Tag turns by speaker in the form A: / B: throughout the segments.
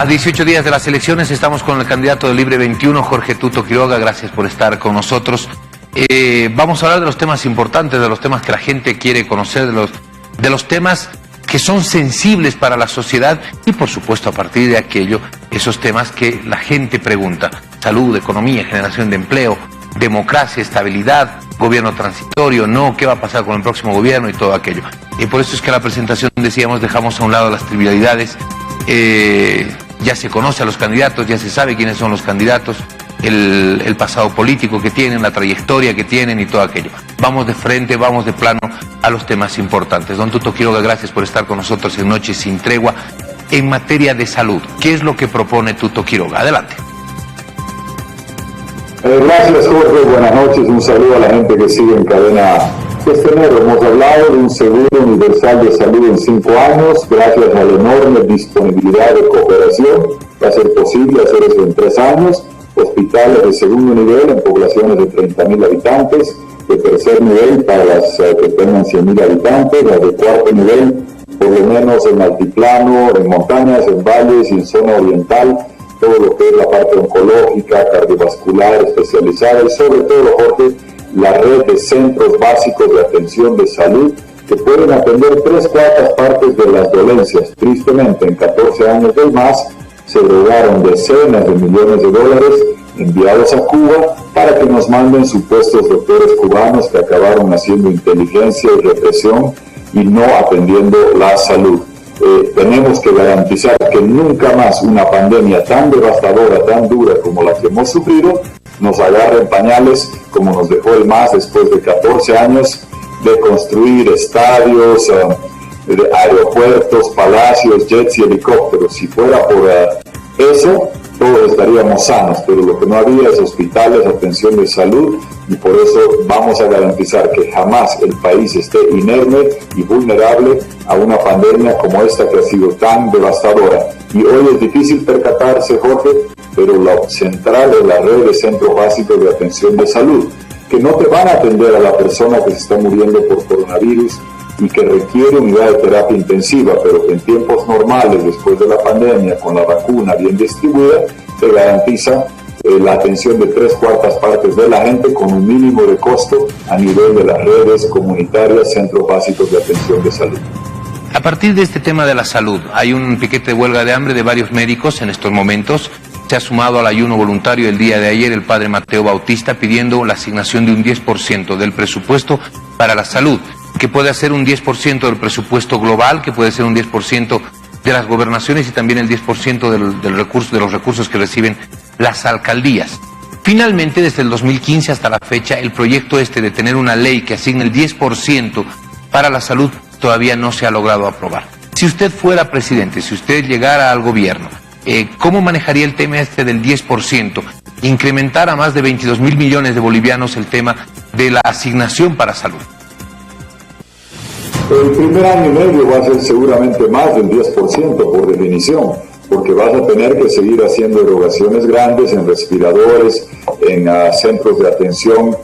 A: A 18 días de las elecciones estamos con el candidato de Libre 21, Jorge Tuto Quiroga. Gracias por estar con nosotros. Vamos a hablar de los temas importantes, de los temas que la gente quiere conocer, de los temas que son sensibles para la sociedad y, por supuesto, a partir de aquello, esos temas que la gente pregunta: salud, economía, generación de empleo, democracia, estabilidad, gobierno transitorio, no, qué va a pasar con el próximo gobierno y todo aquello. Y por eso es que a la presentación, decíamos, dejamos a un lado las trivialidades. Ya se conoce a los candidatos, ya se sabe quiénes son los candidatos, el pasado político que tienen, la trayectoria que tienen y todo aquello. Vamos de frente, vamos de plano a los temas importantes. Don Tuto Quiroga, gracias por estar con nosotros en Noche Sin Tregua. En materia de salud, ¿qué es lo que propone Tuto Quiroga? Adelante.
B: Gracias, Jorge, buenas noches, un saludo a la gente que sigue en cadena. Este enero hemos hablado de un seguro universal de salud en 5 años, gracias a la enorme disponibilidad de cooperación. Va a ser posible hacer eso en 3 años. Hospitales de segundo nivel en poblaciones de 30.000 habitantes, de tercer nivel para las que tengan 100.000 habitantes, las de cuarto nivel por lo menos en altiplano, en montañas, en valles y en zona oriental, todo lo que es la parte oncológica, cardiovascular, especializada y sobre todo, Jorge, la red de centros básicos de atención de salud que pueden atender 3/4 partes de las dolencias. Tristemente, en 14 años del MAS se drogaron decenas de millones de dólares enviados a Cuba para que nos manden supuestos doctores cubanos que acabaron haciendo inteligencia y represión y no atendiendo la salud. Tenemos que garantizar que nunca más una pandemia tan devastadora, tan dura como la que hemos sufrido, nos agarre en pañales como nos dejó el MAS después de 14 años de construir estadios, aeropuertos, palacios, jets y helicópteros. Si fuera por eso, todos estaríamos sanos, pero lo que no había es hospitales, atención de salud, y por eso vamos a garantizar que jamás el país esté inerme y vulnerable a una pandemia como esta que ha sido tan devastadora. Y hoy es difícil percatarse, Jorge, pero lo central es la red de centros básicos de atención de salud, que no te van a atender a la persona que se está muriendo por coronavirus y que requiere unidad de terapia intensiva, pero que en tiempos normales, después de la pandemia, con la vacuna bien distribuida, te garantiza la atención de 3/4 partes de la gente con un mínimo de costo a nivel de las redes comunitarias, centros básicos de atención de salud.
A: A partir de este tema de la salud, hay un piquete de huelga de hambre de varios médicos en estos momentos. Se ha sumado al ayuno voluntario el día de ayer el padre Mateo Bautista pidiendo la asignación de un 10% del presupuesto para la salud, que puede ser un 10% del presupuesto global, que puede ser un 10% de las gobernaciones y también el 10% de los recursos que reciben las alcaldías. Finalmente, desde el 2015 hasta la fecha, el proyecto de tener una ley que asigne el 10% para la salud todavía no se ha logrado aprobar. Si usted fuera presidente, si usted llegara al gobierno, ¿cómo manejaría el tema del 10%? Incrementar a más de 22.000 millones de bolivianos el tema de la asignación para salud.
B: El primer año y medio va a ser seguramente más del 10% por definición, porque vas a tener que seguir haciendo erogaciones grandes en respiradores, en centros de atención,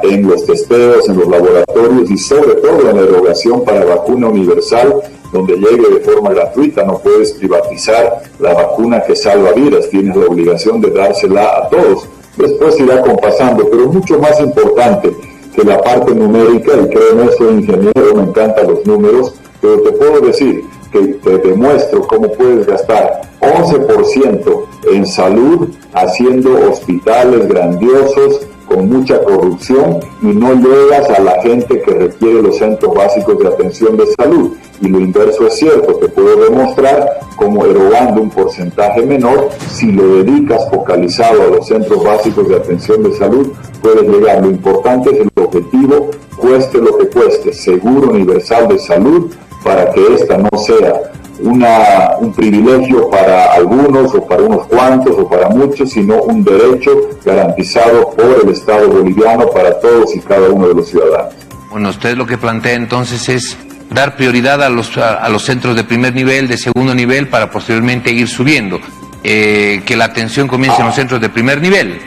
B: en los testeos, en los laboratorios y sobre todo en la erogación para vacuna universal, donde llegue de forma gratuita. No puedes privatizar la vacuna que salva vidas, tienes la obligación de dársela a todos. Después irá compasando, pero mucho más importante que la parte numérica, y creo en eso, ingeniero, me encantan los números, pero te puedo decir que te demuestro cómo puedes gastar 11% en salud haciendo hospitales grandiosos con mucha corrupción y no llegas a la gente que requiere los centros básicos de atención de salud. Y lo inverso es cierto, te puedo demostrar cómo erogando un porcentaje menor, si lo dedicas focalizado a los centros básicos de atención de salud, puedes llegar. Lo importante es el objetivo, cueste lo que cueste, seguro universal de salud, para que esta no sea un privilegio para algunos o para unos cuantos o para muchos, sino un derecho garantizado por el Estado boliviano para todos y cada uno de los ciudadanos.
A: Bueno, usted lo que plantea entonces es dar prioridad a los centros de primer nivel, de segundo nivel, para posteriormente ir subiendo. Que la atención comience en los centros de primer nivel,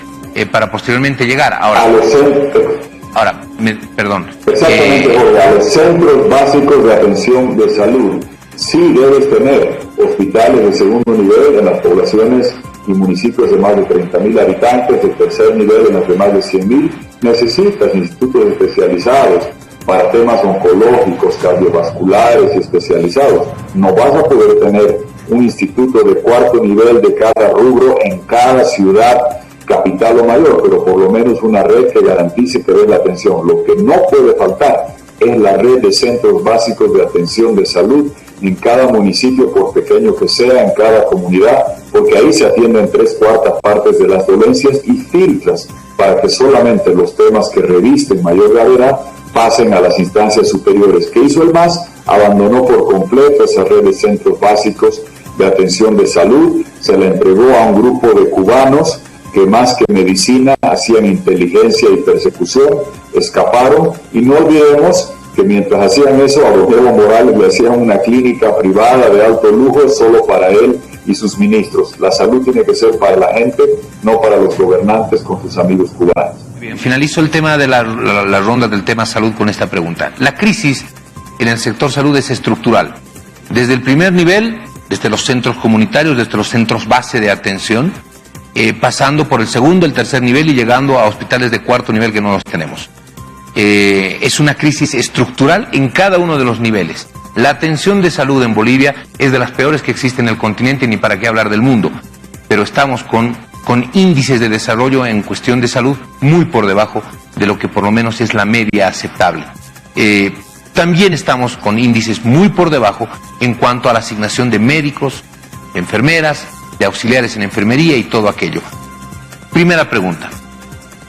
A: para posteriormente llegar. Perdón.
B: Exactamente, a los centros básicos de atención de salud. Sí debes tener hospitales de segundo nivel en las poblaciones y municipios de más de 30.000 habitantes, de tercer nivel en los de más de 100.000. Necesitas institutos especializados para temas oncológicos, cardiovasculares y especializados. No vas a poder tener un instituto de cuarto nivel de cada rubro en cada ciudad, capital o mayor, pero por lo menos una red que garantice que dé la atención. Lo que no puede faltar es la red de centros básicos de atención de salud en cada municipio, por pequeño que sea, en cada comunidad, porque ahí se atienden 3/4 partes de las dolencias y filtras para que solamente los temas que revisten mayor gravedad pasen a las instancias superiores. ¿Qué hizo el MAS? Abandonó por completo esa red de centros básicos de atención de salud, se la entregó a un grupo de cubanos que más que medicina hacían inteligencia y persecución, escaparon, y no olvidemos que mientras hacían eso a don Evo Morales le hacían una clínica privada de alto lujo solo para él y sus ministros. La salud tiene que ser para la gente, no para los gobernantes con sus amigos cubanos.
A: Bien, finalizo el tema de la ronda del tema salud con esta pregunta. La crisis en el sector salud es estructural. Desde el primer nivel, desde los centros comunitarios, desde los centros base de atención, pasando por el segundo, el tercer nivel y llegando a hospitales de cuarto nivel que no los tenemos. Es una crisis estructural en cada uno de los niveles. La atención de salud en Bolivia es de las peores que existe en el continente, ni para qué hablar del mundo, pero estamos con índices de desarrollo en cuestión de salud muy por debajo de lo que por lo menos es la media aceptable. También estamos con índices muy por debajo en cuanto a la asignación de médicos, de enfermeras, de auxiliares en enfermería y todo aquello. Primera pregunta,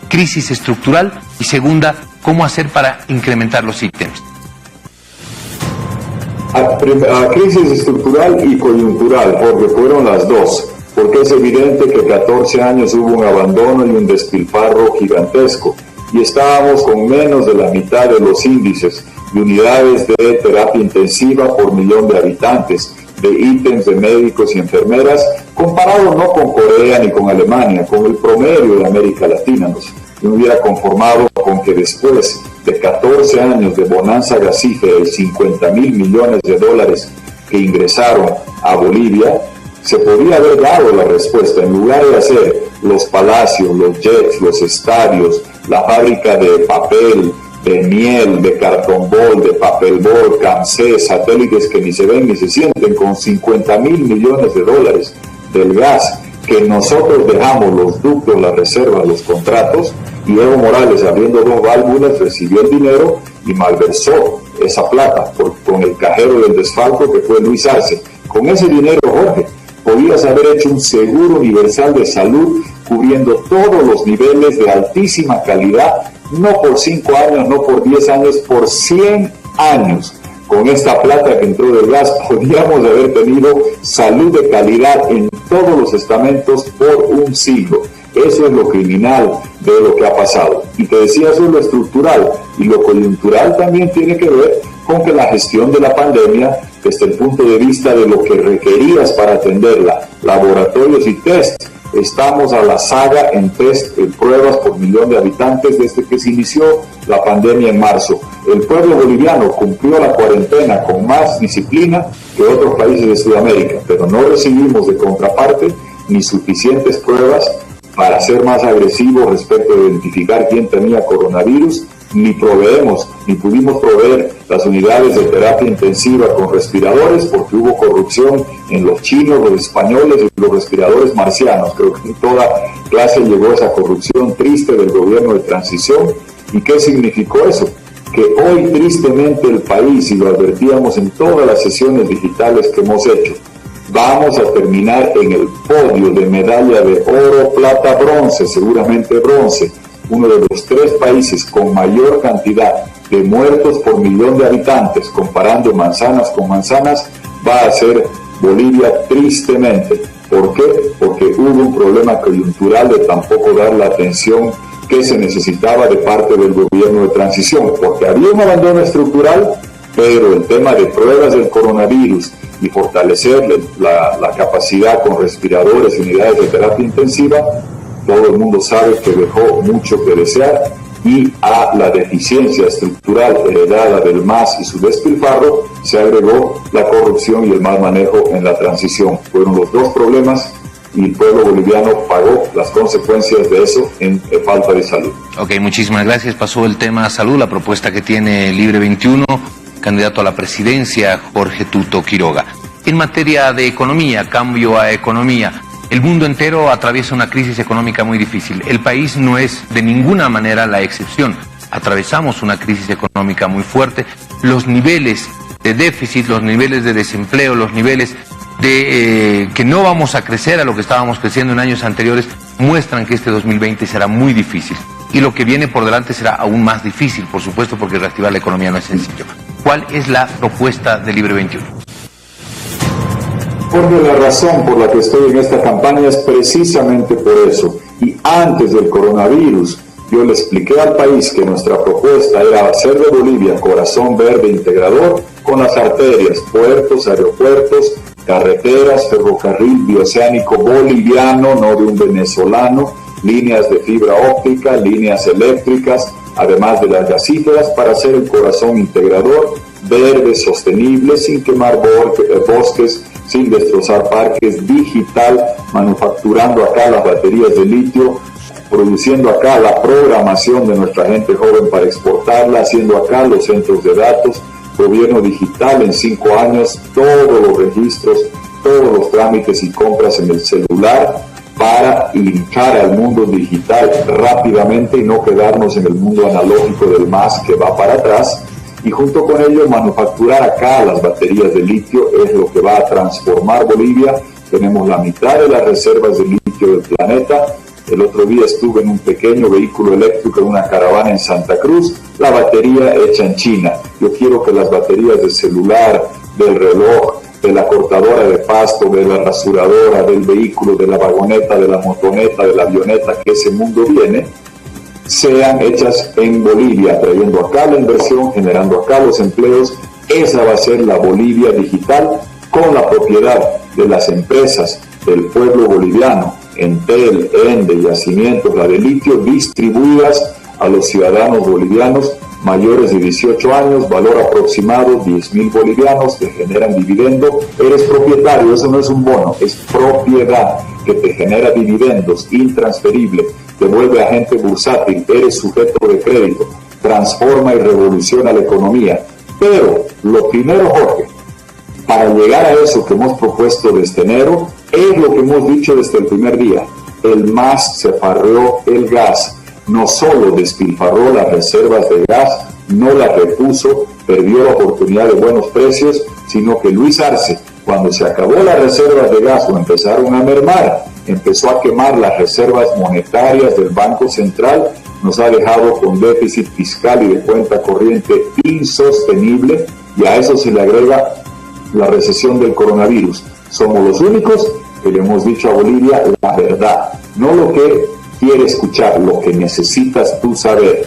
A: crisis estructural, y segunda, ¿cómo hacer para incrementar los ítems?
B: A crisis estructural y coyuntural, porque fueron las dos, porque es evidente que 14 años hubo un abandono y un despilfarro gigantesco, y estábamos con menos de la mitad de los índices de unidades de terapia intensiva por millón de habitantes, de ítems de médicos y enfermeras, comparado no con Corea ni con Alemania, con el promedio de América Latina. Yo me hubiera conformado con que después de 14 años de bonanza gasífera y 50.000 millones de dólares que ingresaron a Bolivia, se podría haber dado la respuesta. En lugar de hacer los palacios, los jets, los estadios, la fábrica de papel, de miel, de cartón bol, de papel bol, Camsé, satélites que ni se ven ni se sienten, con 50.000 millones de dólares del gas que nosotros dejamos, los ductos, las reservas, los contratos, y Evo Morales, abriendo 2 válvulas, recibió el dinero y malversó esa plata con el cajero del desfalco que fue Luis Arce. Con ese dinero, Jorge, podías haber hecho un seguro universal de salud cubriendo todos los niveles de altísima calidad, no por 5 años, no por 10 años, por 100 años. Con esta plata que entró del gas, podíamos haber tenido salud de calidad en todos los estamentos por un siglo. Eso es lo criminal de lo que ha pasado. Y te decía, eso es lo estructural. Y lo coyuntural también tiene que ver con que la gestión de la pandemia, desde el punto de vista de lo que requerías para atenderla, laboratorios y test, estamos a la saga en test, en pruebas por millón de habitantes desde que se inició la pandemia en marzo. El pueblo boliviano cumplió la cuarentena con más disciplina que otros países de Sudamérica, pero no recibimos de contraparte ni suficientes pruebas para ser más agresivos respecto de identificar quién tenía coronavirus, ni pudimos proveer las unidades de terapia intensiva con respiradores, porque hubo corrupción en los chinos, los españoles y los respiradores marcianos. Creo que en toda clase llegó esa corrupción triste del gobierno de transición. ¿Y qué significó eso? Que hoy tristemente el país, y lo advertíamos en todas las sesiones digitales que hemos hecho, vamos a terminar en el podio de medalla de oro, plata, bronce, seguramente bronce. Uno de los 3 países con mayor cantidad de muertos por millón de habitantes, comparando manzanas con manzanas, va a ser Bolivia, tristemente. ¿Por qué? Porque hubo un problema coyuntural de tampoco dar la atención que se necesitaba de parte del gobierno de transición, porque había un abandono estructural, pero el tema de pruebas del coronavirus y fortalecer la capacidad con respiradores y unidades de terapia intensiva, todo el mundo sabe que dejó mucho que desear, y a la deficiencia estructural heredada del MAS y su despilfarro se agregó la corrupción y el mal manejo en la transición. Fueron los dos problemas y el pueblo boliviano pagó las consecuencias de eso en falta de salud.
A: Ok, muchísimas gracias. Pasó el tema salud, la propuesta que tiene Libre 21, candidato a la presidencia, Jorge Tuto Quiroga. En materia de economía, cambio a economía, el mundo entero atraviesa una crisis económica muy difícil. El país no es de ninguna manera la excepción. Atravesamos una crisis económica muy fuerte. Los niveles de déficit, los niveles de desempleo, los niveles de que no vamos a crecer a lo que estábamos creciendo en años anteriores, muestran que este 2020 será muy difícil. Y lo que viene por delante será aún más difícil, por supuesto, porque reactivar la economía no es sencillo. ¿Cuál es la propuesta de Libre 21?
B: Porque la razón por la que estoy en esta campaña es precisamente por eso. Y antes del coronavirus, yo le expliqué al país que nuestra propuesta era hacer de Bolivia corazón verde integrador con las arterias, puertos, aeropuertos, carreteras, ferrocarril bioceánico boliviano, no de un venezolano, líneas de fibra óptica, líneas eléctricas, además de las gasíferas, para hacer el corazón integrador, verde, sostenible, sin quemar bosques, sin destrozar parques, digital, manufacturando acá las baterías de litio, produciendo acá la programación de nuestra gente joven para exportarla, haciendo acá los centros de datos, gobierno digital en 5 años, todos los registros, todos los trámites y compras en el celular para hinchar al mundo digital rápidamente y no quedarnos en el mundo analógico del MAS que va para atrás. Y junto con ello manufacturar acá las baterías de litio es lo que va a transformar Bolivia. Tenemos la mitad de las reservas de litio del planeta. El otro día estuve en un pequeño vehículo eléctrico, en una caravana en Santa Cruz, la batería hecha en China. Yo quiero que las baterías del celular, del reloj, de la cortadora de pasto, de la rasuradora, del vehículo, de la vagoneta, de la motoneta, de la avioneta, que ese mundo viene, sean hechas en Bolivia, trayendo acá la inversión, generando acá los empleos. Esa va a ser la Bolivia digital, con la propiedad de las empresas del pueblo boliviano, Entel, Ende, Yacimientos, la de litio, distribuidas a los ciudadanos bolivianos mayores de 18 años, valor aproximado 10.000 bolivianos, te generan dividendo, eres propietario, eso no es un bono, es propiedad que te genera dividendos, intransferible, te vuelve agente bursátil, eres sujeto de crédito, transforma y revoluciona la economía. Pero lo primero, Jorge, para llegar a eso que hemos propuesto desde enero, es lo que hemos dicho desde el primer día. El MAS se farreó el gas, no solo despilfarró las reservas de gas, no las repuso, perdió la oportunidad de buenos precios, sino que Luis Arce, cuando se acabó las reservas de gas o empezaron a mermar, empezó a quemar las reservas monetarias del Banco Central, nos ha dejado con déficit fiscal y de cuenta corriente insostenible, y a eso se le agrega la recesión del coronavirus. Somos los únicos que le hemos dicho a Bolivia la verdad, no lo que quiere escuchar, lo que necesitas tú saber.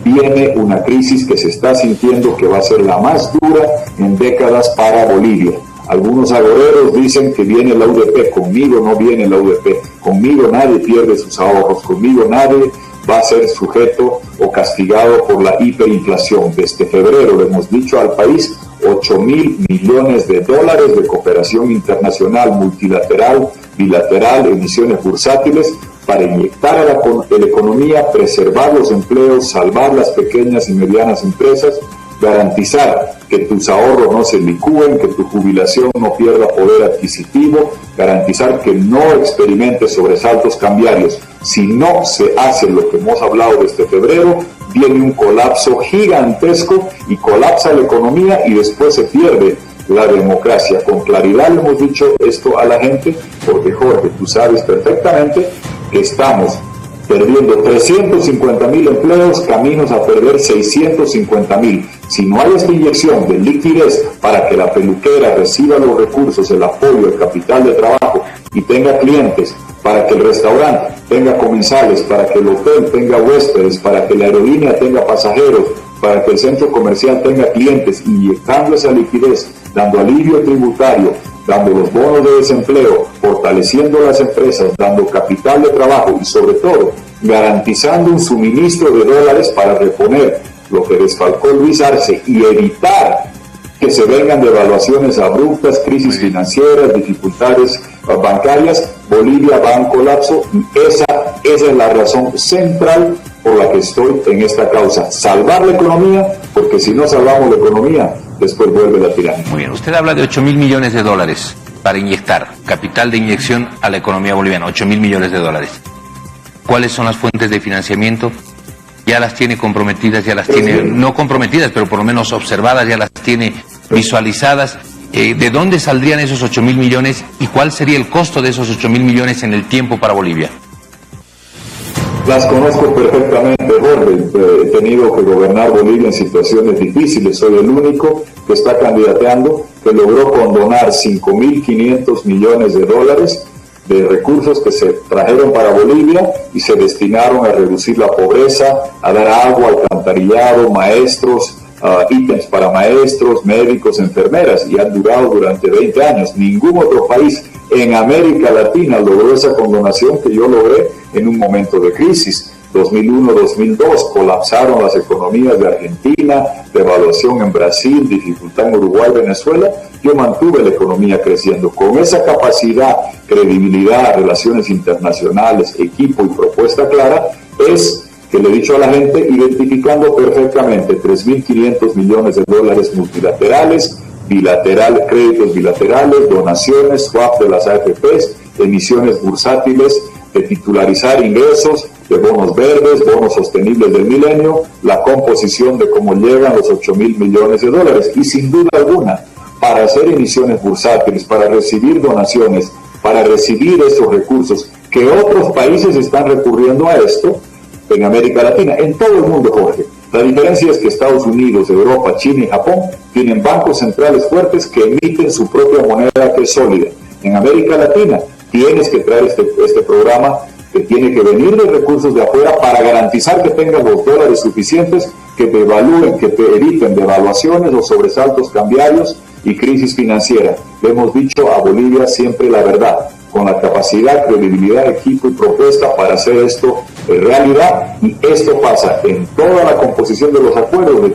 B: Viene una crisis que se está sintiendo que va a ser la más dura en décadas para Bolivia. Algunos agoreros dicen que viene la UDP, conmigo no viene la UDP, conmigo nadie pierde sus ahorros, conmigo nadie va a ser sujeto o castigado por la hiperinflación. Desde febrero le hemos dicho al país 8.000 millones de dólares de cooperación internacional, multilateral, bilateral, emisiones bursátiles, para inyectar a la economía, preservar los empleos, salvar las pequeñas y medianas empresas, garantizar que tus ahorros no se licúen, que tu jubilación no pierda poder adquisitivo, garantizar que no experimentes sobresaltos cambiarios. Si no se hace lo que hemos hablado desde febrero, viene un colapso gigantesco y colapsa la economía y después se pierde la democracia. Con claridad le hemos dicho esto a la gente, porque Jorge, tú sabes perfectamente que estamos perdiendo 350.000 empleos, caminos a perder 650.000. Si no hay esta inyección de liquidez para que la peluquera reciba los recursos, el apoyo, el capital de trabajo y tenga clientes, para que el restaurante tenga comensales, para que el hotel tenga huéspedes, para que la aerolínea tenga pasajeros, para que el centro comercial tenga clientes, inyectando esa liquidez, dando alivio tributario, dando los bonos de desempleo, fortaleciendo las empresas, dando capital de trabajo y sobre todo garantizando un suministro de dólares para reponer lo que desfalcó Luis Arce y evitar que se vengan devaluaciones abruptas, crisis financieras, dificultades bancarias, Bolivia va en colapso. Esa es la razón central por la que estoy en esta causa. Salvar la economía, porque si no salvamos la economía, después vuelve la tiranía.
A: Muy bien, usted habla de 8.000 millones de dólares para inyectar, capital de inyección a la economía boliviana, 8.000 millones de dólares. ¿Cuáles son las fuentes de financiamiento? Ya las tiene comprometidas, ya las tiene, no comprometidas, pero por lo menos observadas, ya las tiene visualizadas. ¿De dónde saldrían esos 8.000 millones y cuál sería el costo de esos 8.000 millones en el tiempo para Bolivia?
B: Las conozco perfectamente, Jorge. He tenido que gobernar Bolivia en situaciones difíciles. Soy el único que está candidateando, que logró condonar 5.500 millones de dólares de recursos que se trajeron para Bolivia y se destinaron a reducir la pobreza, a dar agua, alcantarillado, maestros, ítems para maestros, médicos, enfermeras, y han durado durante 20 años. Ningún otro país en América Latina logró esa condonación que yo logré en un momento de crisis. 2001-2002 colapsaron las economías de Argentina, devaluación en Brasil, dificultad en Uruguay, Venezuela. Yo mantuve la economía creciendo. Con esa capacidad, credibilidad, relaciones internacionales, equipo y propuesta clara, es que le he dicho a la gente, identificando perfectamente 3.500 millones de dólares multilaterales, créditos bilaterales, donaciones, swap de las AFPs, emisiones bursátiles, de titularizar ingresos, de bonos verdes, bonos sostenibles del milenio, la composición de cómo llegan los 8.000 millones de dólares. Y sin duda alguna, para hacer emisiones bursátiles, para recibir donaciones, para recibir esos recursos, que otros países están recurriendo a esto en América Latina, en todo el mundo, Jorge. La diferencia es que Estados Unidos, Europa, China y Japón tienen bancos centrales fuertes que emiten su propia moneda que es sólida. En América Latina tienes que traer este programa que tiene que venir de recursos de afuera para garantizar que tengan los dólares suficientes que te evalúen, que te eviten devaluaciones o sobresaltos cambiarios y crisis financiera. Le hemos dicho a Bolivia siempre la verdad, con la capacidad, credibilidad, equipo y propuesta para hacer esto realidad, y esto pasa en toda la composición de los acuerdos, de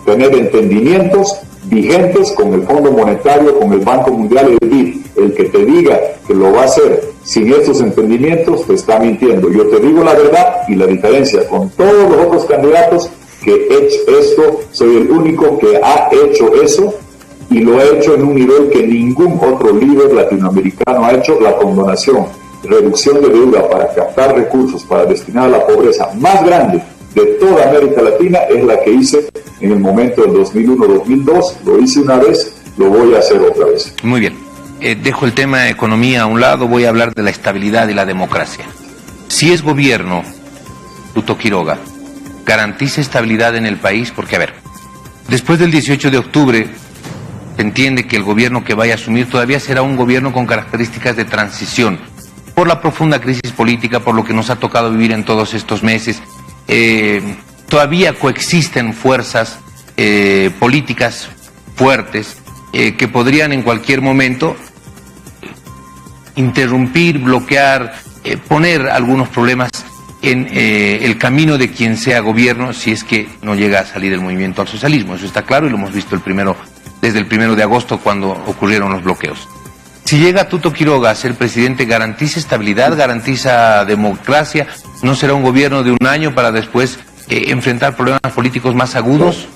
B: tener entendimientos vigentes con el Fondo Monetario, con el Banco Mundial y el BID. El que te diga que lo va a hacer sin estos entendimientos te está mintiendo. Yo te digo la verdad, y la diferencia con todos los otros candidatos que he hecho esto, soy el único que ha hecho eso, y lo ha hecho en un nivel que ningún otro líder latinoamericano ha hecho. La condonación, reducción de deuda para captar recursos para destinar a la pobreza más grande de toda América Latina es la que hice en el momento del 2001-2002. Lo hice una vez, lo voy a hacer otra vez.
A: Muy bien. Dejo el tema de economía a un lado, voy a hablar de la estabilidad y la democracia. Si es gobierno, Tuto Quiroga, garantiza estabilidad en el país, porque, a ver, después del 18 de octubre, se entiende que el gobierno que vaya a asumir todavía será un gobierno con características de transición, por la profunda crisis política, por lo que nos ha tocado vivir en todos estos meses. Todavía coexisten fuerzas políticas fuertes que podrían en cualquier momento interrumpir, bloquear, poner algunos problemas en el camino de quien sea gobierno, si es que no llega a salir el movimiento al socialismo. Eso está claro y lo hemos visto desde el 1 de agosto, cuando ocurrieron los bloqueos. Si llega Tuto Quiroga a ser presidente, ¿garantiza estabilidad, garantiza democracia? ¿No será un gobierno de un año para después enfrentar problemas políticos más agudos?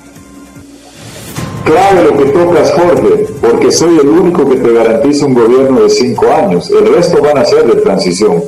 B: Clave lo que tocas, Jorge, porque soy el único que te garantiza un gobierno de 5 años. El resto van a ser de transición.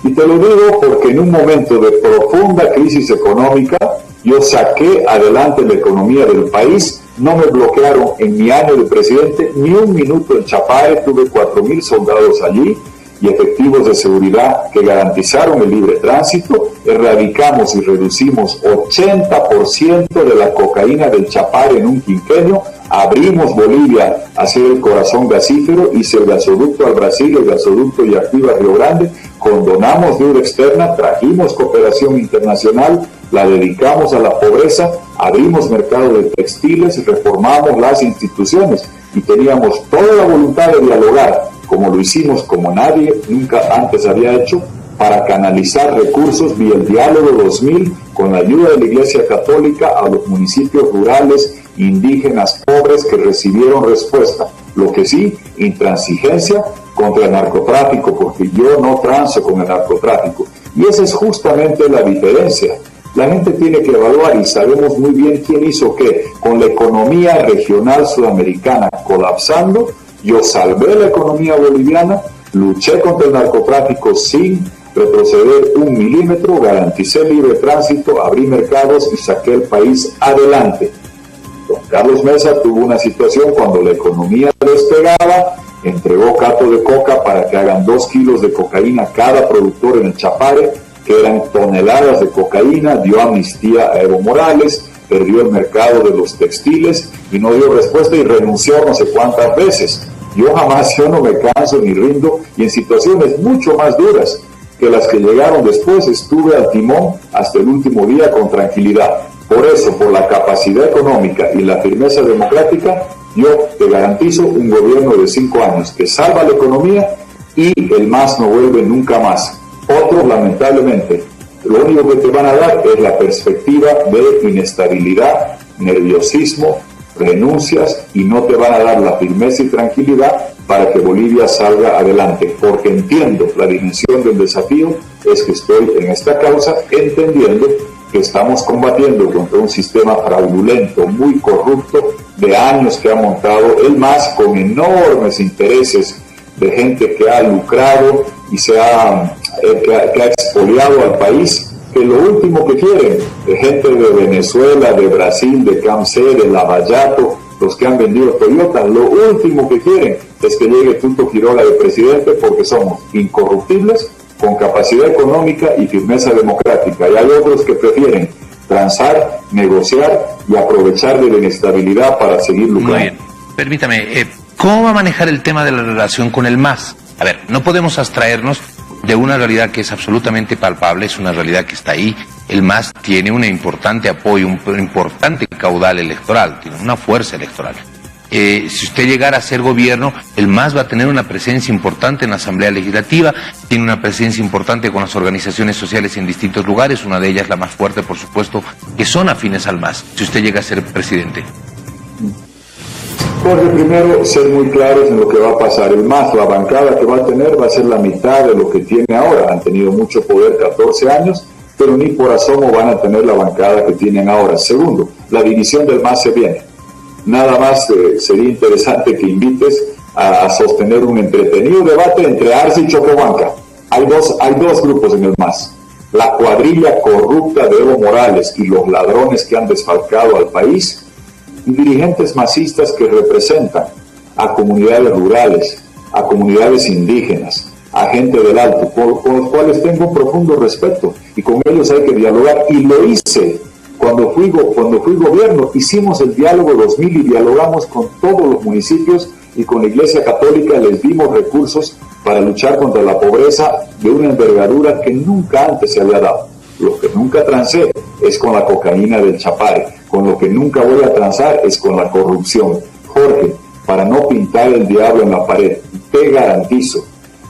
B: Y te lo digo porque en un momento de profunda crisis económica, yo saqué adelante la economía del país. No me bloquearon en mi año de presidente ni un minuto en Chapare. Tuve 4.000 soldados allí y efectivos de seguridad que garantizaron el libre tránsito. Erradicamos y reducimos 80% de la cocaína del Chapare en un quinquenio. Abrimos Bolivia hacia el corazón gasífero, hice el gasoducto al Brasil, el gasoducto Yacuiba Río Grande, condonamos deuda externa, trajimos cooperación internacional, la dedicamos a la pobreza, abrimos mercado de textiles, reformamos las instituciones y teníamos toda la voluntad de dialogar, como lo hicimos, como nadie nunca antes había hecho, para canalizar recursos vía el Diálogo 2000 con la ayuda de la Iglesia Católica a los municipios rurales indígenas pobres que recibieron respuesta. Lo que sí, intransigencia contra el narcotráfico, porque yo no transo con el narcotráfico. Y esa es justamente la diferencia. La gente tiene que evaluar, y sabemos muy bien quién hizo qué. Con la economía regional sudamericana colapsando, yo salvé la economía boliviana, luché contra el narcotráfico sin retroceder un milímetro, garanticé libre tránsito, abrí mercados y saqué el país adelante. Don Carlos Mesa tuvo una situación cuando la economía despegaba, entregó cato de coca para que hagan 2 kilos de cocaína cada productor en el Chapare, que eran toneladas de cocaína, dio amnistía a Evo Morales, perdió el mercado de los textiles y no dio respuesta y renunció no sé cuántas veces. Yo no me canso ni rindo, y en situaciones mucho más duras que las que llegaron después estuve al timón hasta el último día con tranquilidad. Por eso, por la capacidad económica y la firmeza democrática, yo te garantizo un gobierno de 5 años que salva la economía y el MAS no vuelve nunca más. Otros, lamentablemente, lo único que te van a dar es la perspectiva de inestabilidad, nerviosismo, renuncias, y no te van a dar la firmeza y tranquilidad para que Bolivia salga adelante, porque entiendo la dimensión del desafío, es que estoy en esta causa entendiendo que estamos combatiendo contra un sistema fraudulento, muy corrupto, de años que ha montado el MAS con enormes intereses de gente que ha lucrado y que ha expoliado al país, que lo último que quieren, de gente de Venezuela, de Brasil, de Camp-C, de Lavallato, los que han vendido Toyota, lo último que quieren es que llegue Tuto Quiroga de presidente, porque somos incorruptibles, con capacidad económica y firmeza democrática. Y hay otros que prefieren transar, negociar y aprovechar de la inestabilidad para seguir lucrando.
A: Muy bien. Permítame, ¿cómo va a manejar el tema de la relación con el MAS? A ver, no podemos abstraernos de una realidad que es absolutamente palpable, es una realidad que está ahí. El MAS tiene un importante apoyo, un importante caudal electoral, tiene una fuerza electoral. Si usted llegara a ser gobierno, el MAS va a tener una presencia importante en la Asamblea Legislativa, tiene una presencia importante con las organizaciones sociales en distintos lugares, una de ellas la más fuerte, por supuesto, que son afines al MAS, si usted llega a ser presidente.
B: Jorge, primero, ser muy claros en lo que va a pasar. El MAS, la bancada que va a tener, va a ser la mitad de lo que tiene ahora. Han tenido mucho poder 14 años, pero ni por asomo van a tener la bancada que tienen ahora. Segundo, la división del MAS se viene. Nada más sería interesante que invites a sostener un entretenido debate entre Arce y Choquehuanca. Hay dos grupos en el MAS. La cuadrilla corrupta de Evo Morales y los ladrones que han desfalcado al país, y dirigentes masistas que representan a comunidades rurales, a comunidades indígenas, a gente del Alto, con los cuales tengo un profundo respeto, y con ellos hay que dialogar, y lo hice. Cuando fui gobierno, hicimos el diálogo 2000 y dialogamos con todos los municipios, y con la Iglesia Católica les dimos recursos para luchar contra la pobreza de una envergadura que nunca antes se había dado. Lo que nunca transé es con la cocaína del Chapare, con lo que nunca voy a transar es con la corrupción. Jorge, para no pintar el diablo en la pared, te garantizo,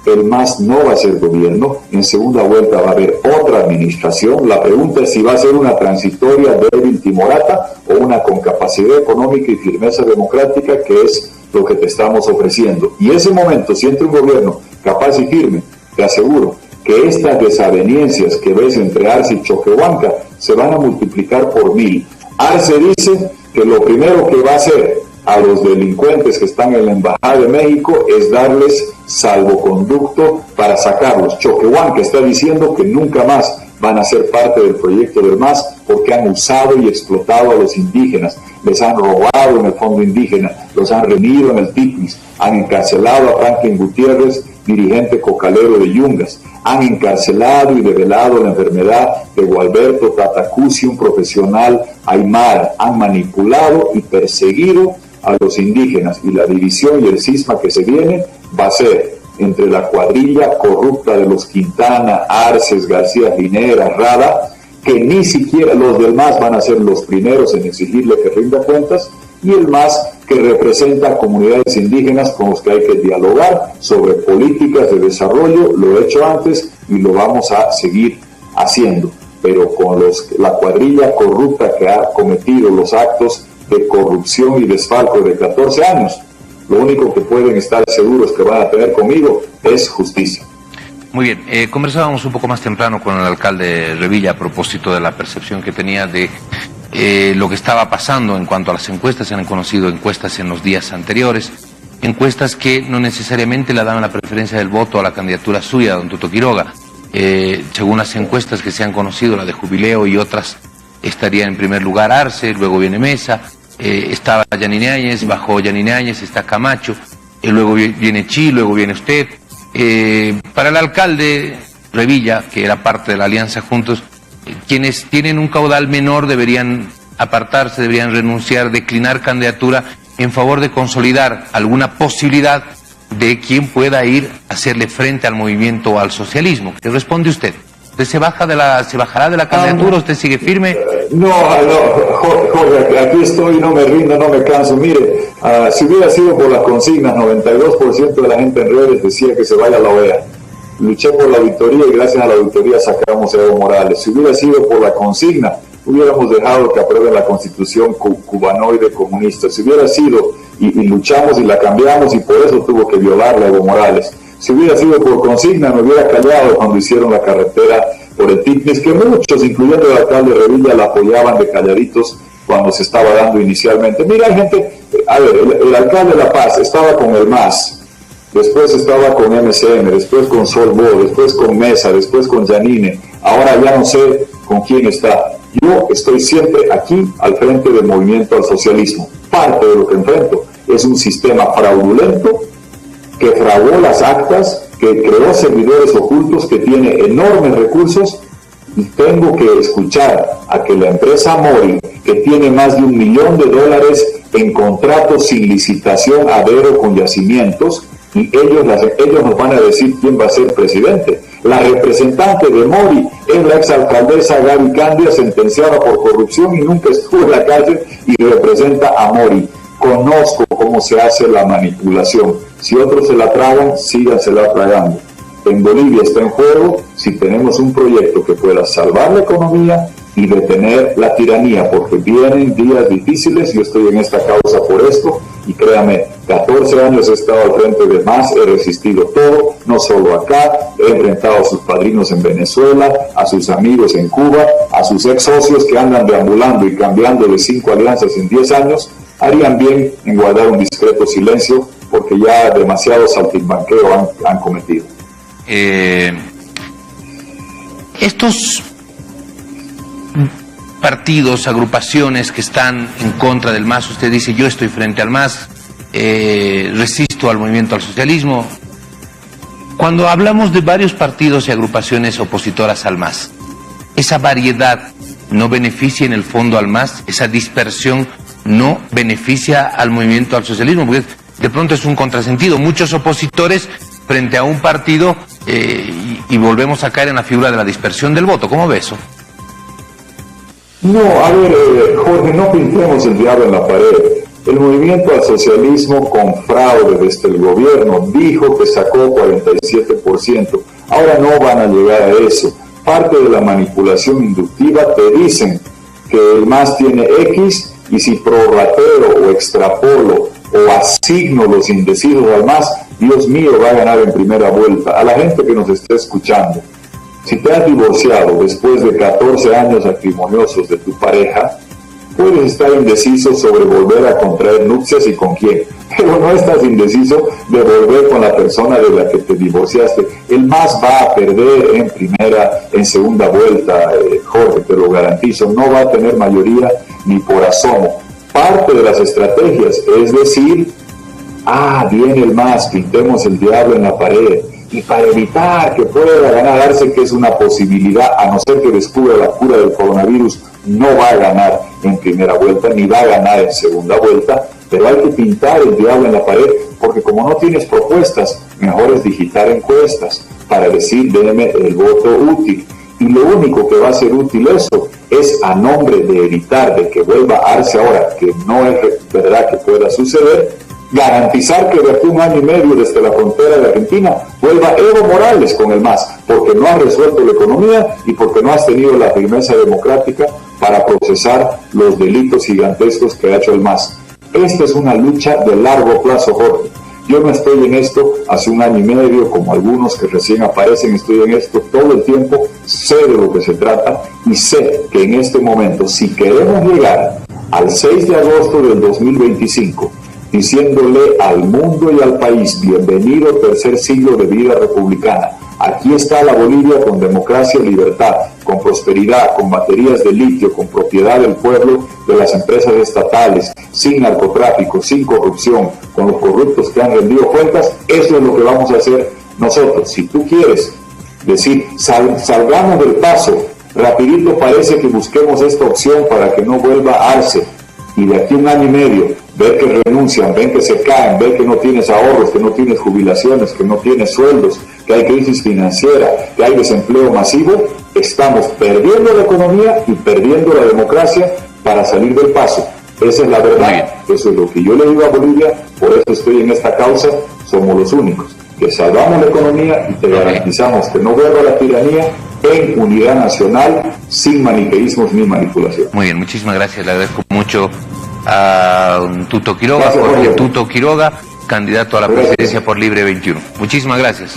B: el MAS no va a ser gobierno, en segunda vuelta va a haber otra administración. La pregunta es si va a ser una transitoria débil timorata o una con capacidad económica y firmeza democrática, que es lo que te estamos ofreciendo. Y ese momento, si entra un gobierno capaz y firme, te aseguro que estas desavenencias que ves entre Arce y Choquehuanca se van a multiplicar por 1000. Arce dice que lo primero que va a hacer a los delincuentes que están en la Embajada de México es darles salvoconducto para sacarlos. Choquehuanca está diciendo que nunca más van a ser parte del proyecto del MAS porque han usado y explotado a los indígenas, les han robado en el fondo indígena, los han reunido en el TIPIS, han encarcelado a Franklin Gutiérrez, dirigente cocalero de Yungas, han encarcelado y develado la enfermedad de Gualberto Tatacusi, un profesional aymara, han manipulado y perseguido a los indígenas, y la división y el cisma que se viene va a ser entre la cuadrilla corrupta de los Quintana, Arces, García Linera, Rada, que ni siquiera los del MAS van a ser los primeros en exigirle que rinda cuentas, y el MAS que representa a comunidades indígenas con los que hay que dialogar sobre políticas de desarrollo. Lo he hecho antes y lo vamos a seguir haciendo, pero con la cuadrilla corrupta que ha cometido los actos de corrupción y desfalco de 14 años. Lo único que pueden estar seguros que van a tener conmigo es justicia.
A: Muy bien, conversábamos un poco más temprano con el alcalde Revilla a propósito de la percepción que tenía de lo que estaba pasando en cuanto a las encuestas. Se han conocido encuestas en los días anteriores, encuestas que no necesariamente le daban la preferencia del voto a la candidatura suya, don Tuto Quiroga. Según las encuestas que se han conocido, la de Jubileo y otras, estaría en primer lugar Arce, luego viene Mesa, estaba Yanine Áñez, bajó Yanine Áñez, está Camacho, luego viene Chi, luego viene usted. Para el alcalde Revilla, que era parte de la Alianza Juntos, quienes tienen un caudal menor deberían apartarse, deberían renunciar, declinar candidatura en favor de consolidar alguna posibilidad de quien pueda ir a hacerle frente al movimiento o al socialismo. ¿Qué responde usted? ¿Usted se bajará de la candidatura? ¿Usted sigue firme?
B: No, Jorge, aquí estoy, no me rindo, no me canso. Mire, si hubiera sido por las consignas, 92% de la gente en redes decía que se vaya a la OEA. Luché por la auditoría y gracias a la auditoría sacamos a Evo Morales. Si hubiera sido por la consigna, hubiéramos dejado que aprueben la constitución cubanoide comunista. Si hubiera sido, y luchamos y la cambiamos y por eso tuvo que violarla a Evo Morales. Si hubiera sido por consigna, me hubiera callado cuando hicieron la carretera por el TICNIS, que muchos, incluyendo el alcalde Revilla, la apoyaban de calladitos cuando se estaba dando inicialmente. Mira, hay gente, a ver, el alcalde de La Paz estaba con el MAS, después estaba con MCM, después con Solvo, después con Mesa, después con Yanine, ahora ya no sé con quién está. Yo estoy siempre aquí al frente del movimiento al socialismo. Parte de lo que enfrento es un sistema fraudulento que fraguó las actas, que creó servidores ocultos, que tiene enormes recursos, y tengo que escuchar a que la empresa Mori, que tiene más de $1 millón en contratos sin licitación a dedo con yacimientos, y ellos nos van a decir quién va a ser presidente. La representante de Mori es la exalcaldesa Gaby Candia, sentenciada por corrupción y nunca estuvo en la cárcel y representa a Mori. Conozco cómo se hace la manipulación. Si otros se la tragan, sígansela tragando. En Bolivia está en juego si tenemos un proyecto que pueda salvar la economía y detener la tiranía, porque vienen días difíciles. Yo estoy en esta causa por esto y créame, 14 años he estado al frente de MAS, he resistido todo, no solo acá, he enfrentado a sus padrinos en Venezuela, a sus amigos en Cuba, a sus ex socios que andan deambulando y cambiando de 5 alianzas en 10 años. Harían bien en guardar un discreto silencio porque ya demasiado saltimbanqueo han cometido.
A: Estos partidos, agrupaciones que están en contra del MAS, usted dice yo estoy frente al MAS, resisto al movimiento al socialismo. Cuando hablamos de varios partidos y agrupaciones opositoras al MAS, ¿esa variedad no beneficia en el fondo al MAS? ¿Esa dispersión no beneficia al movimiento al socialismo? Porque de pronto es un contrasentido. Muchos opositores frente a un partido y volvemos a caer en la figura de la dispersión del voto. ¿Cómo ves eso?
B: No, a ver, Jorge, no pintemos el diablo en la pared. El movimiento al socialismo con fraude desde el gobierno dijo que sacó 47%. Ahora no van a llegar a eso. Parte de la manipulación inductiva te dicen que el MAS tiene X y si prorrateo o extrapolo o asigno los indecisos al MAS, Dios mío, va a ganar en primera vuelta. A la gente que nos está escuchando, si te has divorciado después de 14 años acrimoniosos de tu pareja, puedes estar indeciso sobre volver a contraer nupcias y con quién, pero no estás indeciso de volver con la persona de la que te divorciaste. El MAS va a perder en segunda vuelta, Jorge, te lo garantizo, no va a tener mayoría ni por asomo. Parte de las estrategias es decir, viene el MAS, pintemos el diablo en la pared, y para evitar que pueda ganar Arce, que es una posibilidad, a no ser que descubra la cura del coronavirus, no va a ganar en primera vuelta, ni va a ganar en segunda vuelta, pero hay que pintar el diablo en la pared, porque como no tienes propuestas, mejor es digitar encuestas para decir, déme el voto útil. Y lo único que va a ser útil eso es, a nombre de evitar de que vuelva Arce ahora, que no es verdad que pueda suceder, garantizar que de aquí 1 año y medio desde la frontera de Argentina vuelva Evo Morales con el MAS, porque no has resuelto la economía y porque no has tenido la firmeza democrática para procesar los delitos gigantescos que ha hecho el MAS. Esta es una lucha de largo plazo, Jorge. Yo no estoy en esto hace 1 año y medio, como algunos que recién aparecen, estoy en esto todo el tiempo, sé de lo que se trata y sé que en este momento, si queremos llegar al 6 de agosto del 2025, diciéndole al mundo y al país, bienvenido tercer siglo de vida republicana, aquí está la Bolivia con democracia y libertad, con prosperidad, con baterías de litio, con propiedad del pueblo, de las empresas estatales, sin narcotráfico, sin corrupción, con los corruptos que han rendido cuentas. Eso es lo que vamos a hacer nosotros. Si tú quieres decir, salgamos del paso, rapidito parece que busquemos esta opción para que no vuelva a Arce, y de aquí 1 año y medio, ver que renuncian, ven que se caen, ver que no tienes ahorros, que no tienes jubilaciones, que no tienes sueldos, que hay crisis financiera, que hay desempleo masivo, estamos perdiendo la economía y perdiendo la democracia para salir del paso. Esa es la verdad, eso es lo que yo le digo a Bolivia, por eso estoy en esta causa, somos los únicos, que salvamos la economía y te garantizamos que no vuelva la tiranía en unidad nacional, sin maniqueísmos ni manipulación.
A: Muy bien, muchísimas gracias, le agradezco mucho a Tuto Quiroga, Jorge Tuto Quiroga, candidato a la presidencia por Libre 21. Muchísimas gracias.